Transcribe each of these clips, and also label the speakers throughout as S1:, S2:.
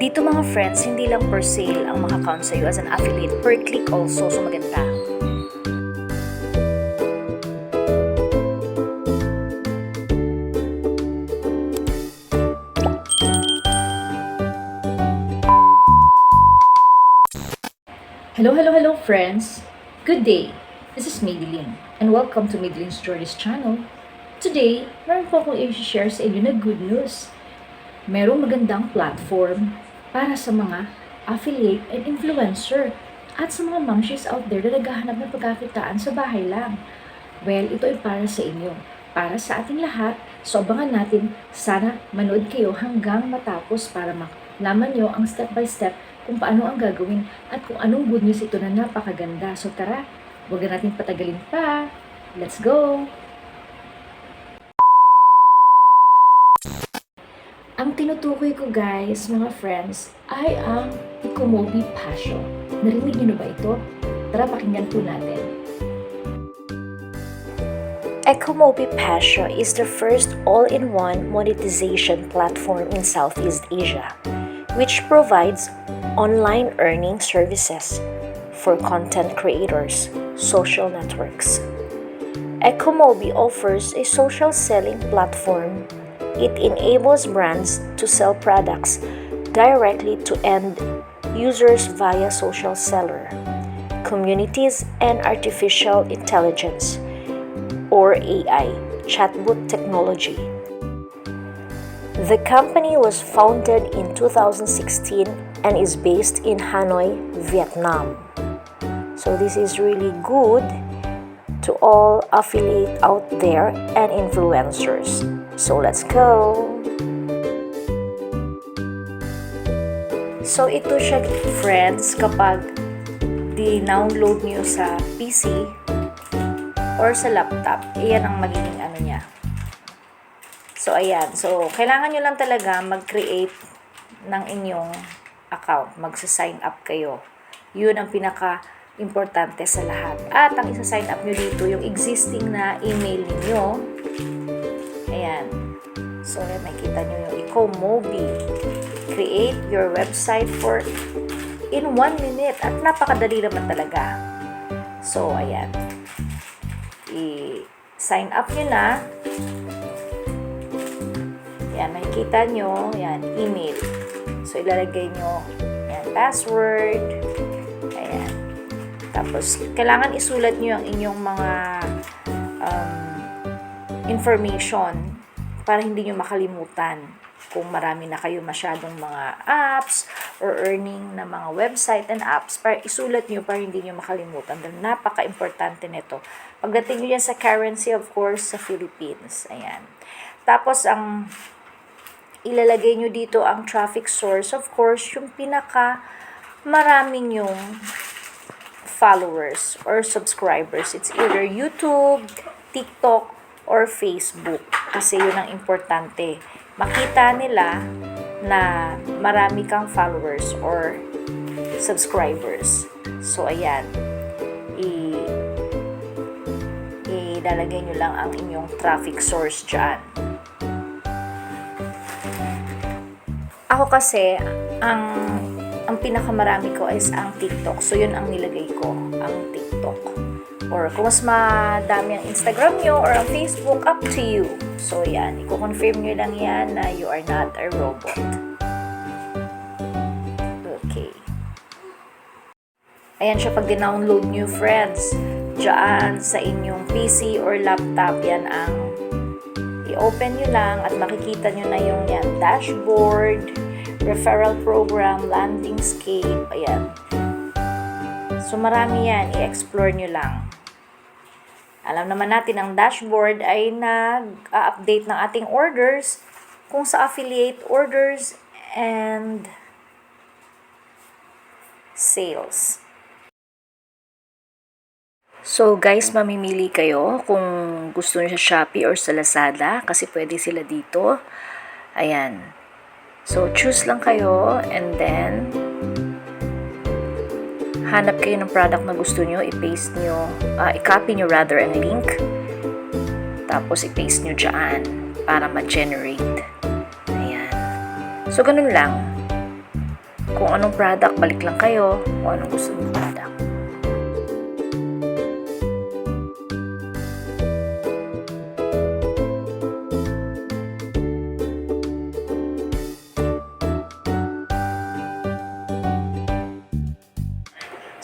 S1: Dito mga friends, hindi lang per sale ang maka-count sa'yo as an affiliate, per click also, so maganda.
S2: Hello friends! Good day! This is Madeline and welcome to Madeline's Stories channel. Today, meron po akong i-share sa inyo na good news. Merong magandang platform para sa mga affiliate and influencer at sa mga momshies out there na naghahanap ng pagkakitaan sa bahay lang. Well, ito ay para sa inyo, para sa ating lahat. So abangan natin, sana manood kayo hanggang matapos para malaman nyo ang step by step kung paano ang gagawin at kung anong good news ito na napakaganda. So tara, huwag na natin patagalin pa. Let's go! Ang tinutukoy ko guys, mga friends, ay ang Ecomobi Passion. Narinig niyo na ba ito? Tara, pakinggan po natin.
S1: Ecomobi Passion is the first all-in-one monetization platform in Southeast Asia, which provides online earning services for content creators, social networks. Ecomobi offers a social selling platform. It enables brands to sell products directly to end users via social seller, communities, and artificial intelligence or AI chatbot technology. The company was founded in 2016 and is based in Hanoi, Vietnam. So this is really good to all affiliate out there and influencers. So let's go! So ito siya friends kapag di-download niyo sa PC or sa laptop, iyan ang magiging ano niya. So ayan, so kailangan nyo lang talaga mag-create ng inyong account, magsa-sign up kayo. Yun ang pinaka-importante sa lahat. At ang isa-sign up nyo dito, yung existing na email niyo. Ayan. So, ayan, makikita nyo yung Ecomobi. Create your website in 1 minute. At napakadali naman talaga. So, ayan. I-sign up nyo na. Ayan, makikita nyo. Ayan, email. So, ilalagay nyo. Ayan, password. Ayan. Tapos, kailangan isulat nyo ang inyong mga information para hindi nyo makalimutan kung marami na kayo masyadong mga apps or earning na mga website and apps, para isulat nyo para hindi nyo makalimutan. Dahil napaka-importante nito. Pagdating nyo yan sa currency, of course, sa Philippines. Ayan. Tapos, ang ilalagay nyo dito ang traffic source, of course, yung pinaka maraming yung followers or subscribers. It's either YouTube, TikTok, or Facebook. Kasi yun ang importante. Makita nila na marami kang followers or subscribers. So, ayan. Ilalagay nyo lang ang inyong traffic source dyan. Ako kasi, ang pinakamarami ko is ang TikTok. So, yun ang nilagay ko, ang TikTok. Or kung mas madami ang Instagram nyo or ang Facebook, up to you. So, yan. I-confirm nyo lang yan na you are not a robot. Okay. Ayan siya pag dinownload nyo, friends. Diyan sa inyong PC or laptop, yan ang i-open nyo lang at makikita nyo na yung yan, dashboard, referral program, landing scape, ayan. So, marami yan. I-explore nyo lang. Alam naman natin, ang dashboard ay nag-update ng ating orders kung sa affiliate orders and sales. So guys, mamimili kayo kung gusto niyo sa Shopee or sa Lazada kasi pwede sila dito. Ayan. So choose lang kayo and then hanap kayo ng product na gusto nyo, i-paste nyo, i-copy nyo rather ang link. Tapos i-paste nyo dyan para ma-generate. Ayan. So ganun lang. Kung anong product, balik lang kayo. Kung anong gusto ng product.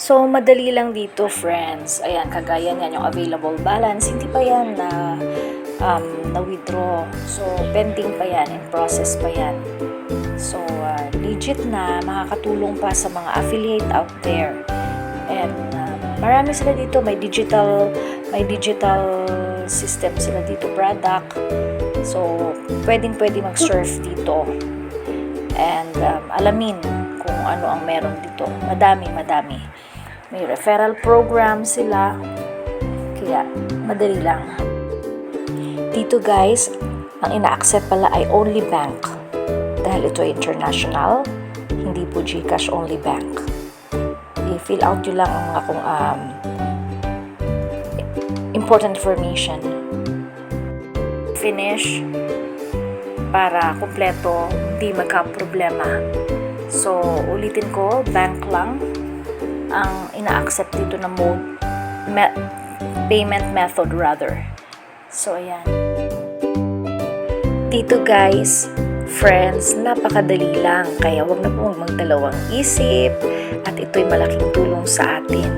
S1: So, madali lang dito, friends. Ayan, kagaya niyan, yung available balance. Hindi pa yan na-withdraw. So, pending pa yan, in process pa yan. So, legit na, makakatulong pa sa mga affiliate out there. And, marami sila dito. May digital system sila dito, product. So, pwede mag-surf dito. And, alamin kung ano ang meron dito. Madami. May referral program sila. Kaya, madali lang. Dito guys, ang ina-accept pala ay only bank. Dahil ito ay international, hindi po GCash only bank. I-fill out nyo lang ang mga important information. Finish para kumpleto, hindi magka-problema. So, ulitin ko, bank lang ang ina-accept dito na payment method rather. So, ayan. Dito guys, friends, napakadali lang. Kaya wag na po magdalawang isip at ito'y malaking tulong sa atin.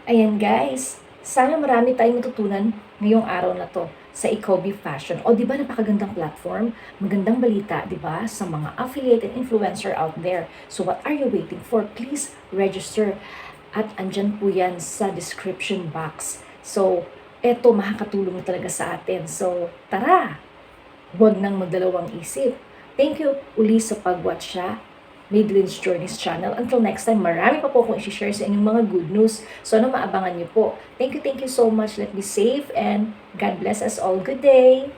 S2: Ayan guys, sana marami tayong matutunan ngayong araw na to sa Ikobi Fashion. O di ba napakagandang platform, magandang balita, di ba, sa mga affiliate and influencer out there. So what are you waiting for? Please register at andyan po yan sa description box. So eto makakatulong talaga sa atin. So tara, huwag nang magdalawang isip. Thank you uli sa pag-watch sa Madeline's Journeys channel. Until next time, marami pa po akong i-share sa inyong mga good news. So, maabangan niyo po. Thank you so much. Let me safe and God bless us all. Good day!